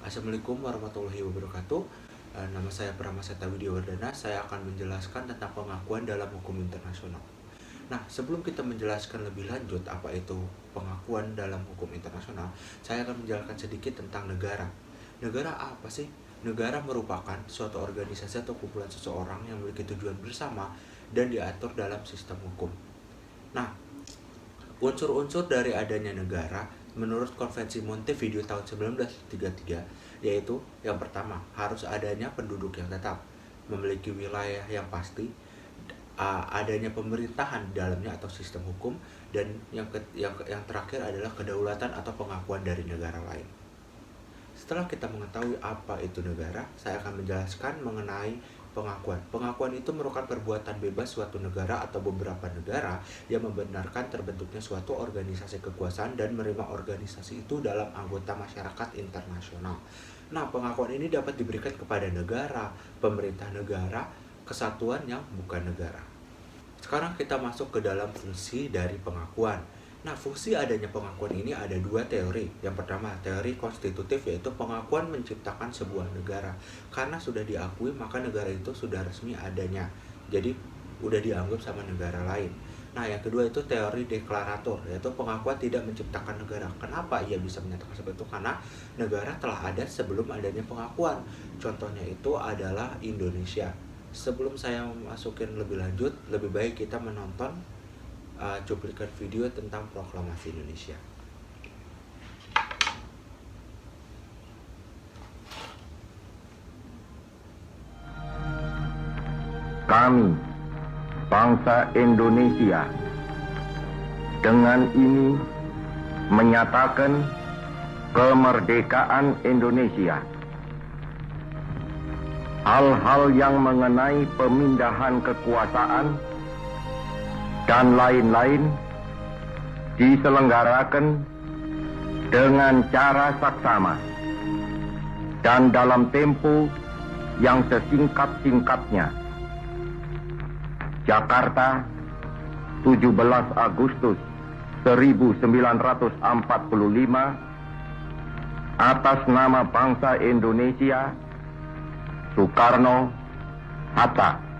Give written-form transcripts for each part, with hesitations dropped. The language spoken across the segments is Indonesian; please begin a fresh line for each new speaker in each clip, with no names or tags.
Assalamualaikum warahmatullahi wabarakatuh. Nama saya Pramaseta Widiawardana. Saya akan menjelaskan tentang pengakuan dalam hukum internasional. Nah, sebelum kita menjelaskan lebih lanjut apa itu pengakuan dalam hukum internasional, saya akan menjelaskan sedikit tentang negara. Negara apa sih? Negara merupakan suatu organisasi atau kumpulan seseorang yang memiliki tujuan bersama dan diatur dalam sistem hukum. Nah, unsur-unsur dari adanya negara menurut Konvensi Montevideo tahun 1933 yaitu yang pertama, harus adanya penduduk yang tetap, memiliki wilayah yang pasti, adanya pemerintahan di dalamnya atau sistem hukum, dan yang terakhir adalah kedaulatan atau pengakuan dari negara lain. Setelah kita mengetahui apa itu negara, saya akan menjelaskan mengenai pengakuan. Pengakuan itu merupakan perbuatan bebas suatu negara atau beberapa negara yang membenarkan terbentuknya suatu organisasi kekuasaan dan menerima organisasi itu dalam anggota masyarakat internasional. Nah, pengakuan ini dapat diberikan kepada negara, pemerintah negara, kesatuan yang bukan negara. Sekarang kita masuk ke dalam fungsi dari pengakuan. Nah, fungsi adanya pengakuan ini ada dua teori. Yang pertama, teori konstitutif, yaitu pengakuan menciptakan sebuah negara. Karena sudah diakui, maka negara itu sudah resmi adanya. Jadi, udah dianggap sama negara lain. Nah, yang kedua itu teori deklarator, yaitu pengakuan tidak menciptakan negara. Kenapa ia bisa menyatakan seperti itu? Karena negara telah ada sebelum adanya pengakuan. Contohnya itu adalah Indonesia. Sebelum saya masukin lebih lanjut, lebih baik kita menonton cuplikan video tentang proklamasi Indonesia.
Kami, bangsa Indonesia, dengan ini menyatakan kemerdekaan Indonesia. Hal-hal yang mengenai pemindahan kekuasaan dan lain-lain diselenggarakan dengan cara saksama dan dalam tempo yang sesingkat-singkatnya. Jakarta, 17 Agustus 1945, atas nama bangsa Indonesia, Soekarno-Hatta.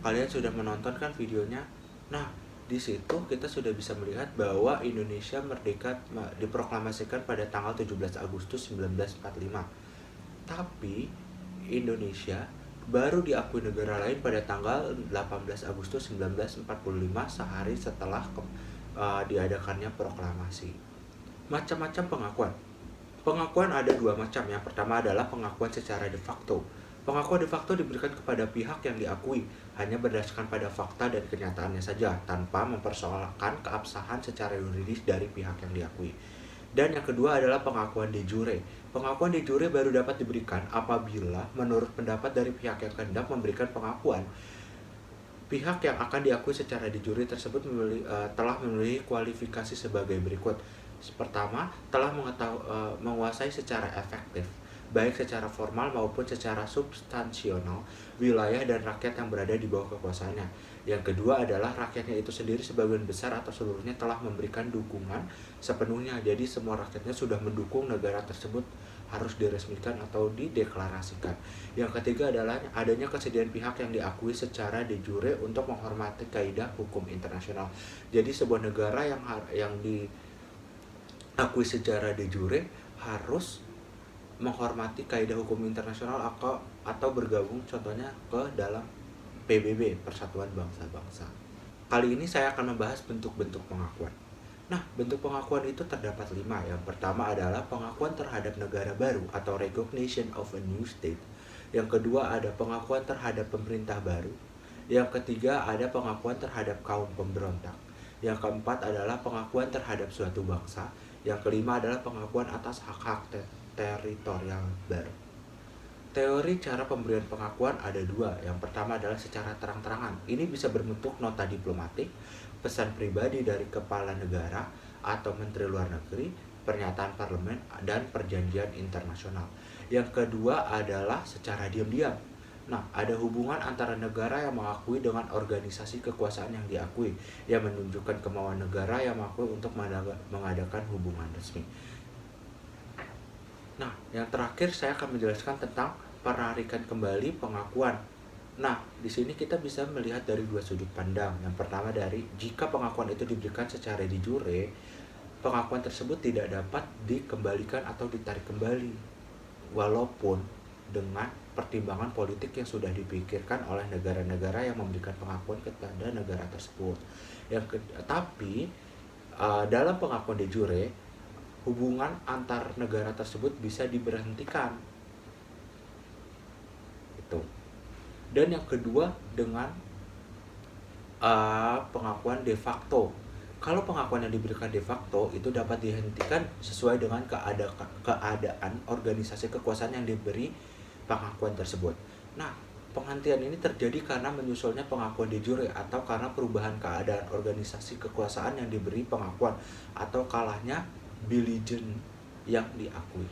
Kalian sudah menonton kan videonya? Nah, di situ kita sudah bisa melihat bahwa Indonesia merdeka diproklamasikan pada tanggal 17 Agustus 1945. Tapi Indonesia baru diakui negara lain pada tanggal 18 Agustus 1945, sehari setelah diadakannya proklamasi. Macam-macam pengakuan. Pengakuan ada dua macam. Yang pertama adalah pengakuan secara de facto. Pengakuan de facto diberikan kepada pihak yang diakui hanya berdasarkan pada fakta dan kenyataannya saja, tanpa mempersoalkan keabsahan secara yuridis dari pihak yang diakui. Dan yang kedua adalah pengakuan de jure. Pengakuan de jure baru dapat diberikan apabila menurut pendapat dari pihak yang hendak memberikan pengakuan, pihak yang akan diakui secara de jure tersebut telah memenuhi kualifikasi sebagai berikut. Pertama, telah menguasai secara efektif, baik secara formal maupun secara substansional, wilayah dan rakyat yang berada di bawah kekuasaannya. Yang kedua adalah rakyatnya itu sendiri sebagian besar atau seluruhnya telah memberikan dukungan sepenuhnya. Jadi semua rakyatnya sudah mendukung negara tersebut harus diresmikan atau dideklarasikan. Yang ketiga adalah adanya kesediaan pihak yang diakui secara de jure untuk menghormati kaidah hukum internasional. Jadi sebuah negara yang diakui secara de jure harus menghormati kaidah hukum internasional atau bergabung contohnya ke dalam PBB, Persatuan Bangsa-Bangsa. Kali ini saya akan membahas bentuk-bentuk pengakuan. Nah, bentuk pengakuan itu terdapat 5. Yang pertama adalah pengakuan terhadap negara baru atau recognition of a new state. Yang kedua ada pengakuan terhadap pemerintah baru. Yang ketiga ada pengakuan terhadap kaum pemberontak. Yang keempat adalah pengakuan terhadap suatu bangsa. Yang kelima adalah pengakuan atas hak-hak teritorial baru. Teori cara pemberian pengakuan ada 2. Yang pertama adalah secara terang-terangan. Ini bisa berbentuk nota diplomatik, pesan pribadi dari kepala negara atau menteri luar negeri, pernyataan parlemen, dan perjanjian internasional. Yang kedua adalah secara diam-diam. Nah, ada hubungan antara negara yang mengakui dengan organisasi kekuasaan yang diakui, yang menunjukkan kemauan negara yang mengakui untuk mengadakan hubungan resmi. Nah, yang terakhir saya akan menjelaskan tentang penarikan kembali pengakuan. Nah, di sini kita bisa melihat dari dua sudut pandang. Yang pertama dari jika pengakuan itu diberikan secara de jure, pengakuan tersebut tidak dapat dikembalikan atau ditarik kembali, walaupun dengan pertimbangan politik yang sudah dipikirkan oleh negara-negara yang memberikan pengakuan kepada negara tersebut. Tapi dalam pengakuan de jure, hubungan antar negara tersebut bisa diberhentikan. Itu. Dan yang kedua dengan pengakuan de facto. Kalau pengakuan yang diberikan de facto itu dapat dihentikan sesuai dengan keadaan organisasi kekuasaan yang diberi pengakuan tersebut. Nah, penghentian ini terjadi karena menyusulnya pengakuan de jure atau karena perubahan keadaan organisasi kekuasaan yang diberi pengakuan atau kalahnya belligerent yang diakui.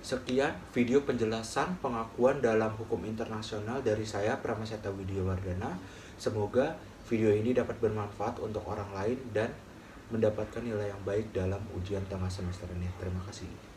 Sekian video penjelasan pengakuan dalam hukum internasional dari saya, Pramaseta Widiawardana. Semoga video ini dapat bermanfaat untuk orang lain dan mendapatkan nilai yang baik dalam ujian tengah semester ini. Terima kasih.